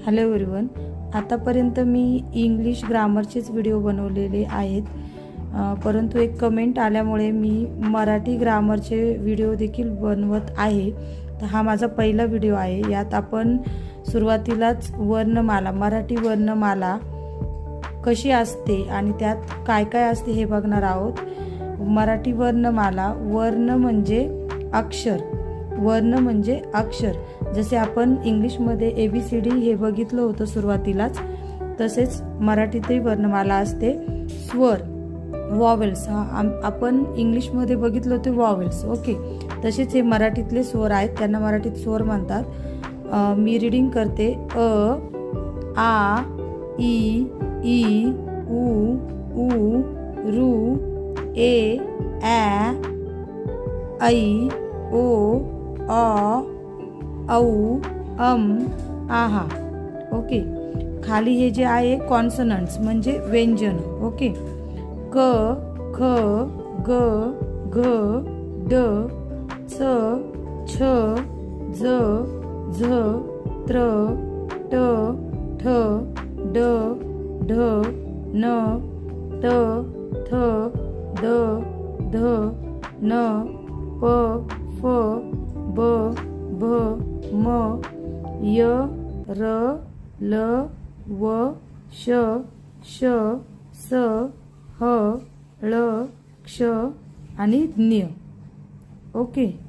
Hello everyone, आतापर्यंत मी English ग्रामरचेच video बनवलेले आहेत, परंतु एक कमेंट आल्यामुळे मी मराठी ग्रामरचे व्हिडिओ देखील बनवत आहे। तर हा माझा पहिला व्हिडिओ आहे। यात आपण सुरुवातीलाच वर्णमाला, मराठी वर्णमाला कशी असते आणि त्यात काय काय असते हे बघणार आहोत। मराठी वर्णमाला, वर्ण म्हणजे अक्षर, वर्ण म्हणजे अक्षर। जसे आपण इंग्लिशमध्ये ABCD हे बघितलं होतं सुरुवातीलाच, तसेच मराठीतही वर्णमाला असते। स्वर, वॉवेल्स, आपण इंग्लिशमध्ये बघितलं होते वॉवेल्स, ओके। तसेच हे मराठीतले स्वर आहेत, त्यांना मराठीत स्वर म्हणतात। मी रीडिंग करते। अ, आ, ई, ई, उ, ऊ, रू, ए, ॲ, ऐ, ओ, अ, औ, आहा, ओके। खाली हे जे आहे कॉन्सनंट्स म्हणजे व्यंजन, ओके। क, ख, ग, घ, ड, च, छ, ज, झ, त्र, ट, ठ, ड, ढ, न, ट, थ, द, ध, न, प, फ, ब, भ, म, य, र, ल, व, श, श, स, ह, ळ, क्ष आणि ज्ञ, ओके।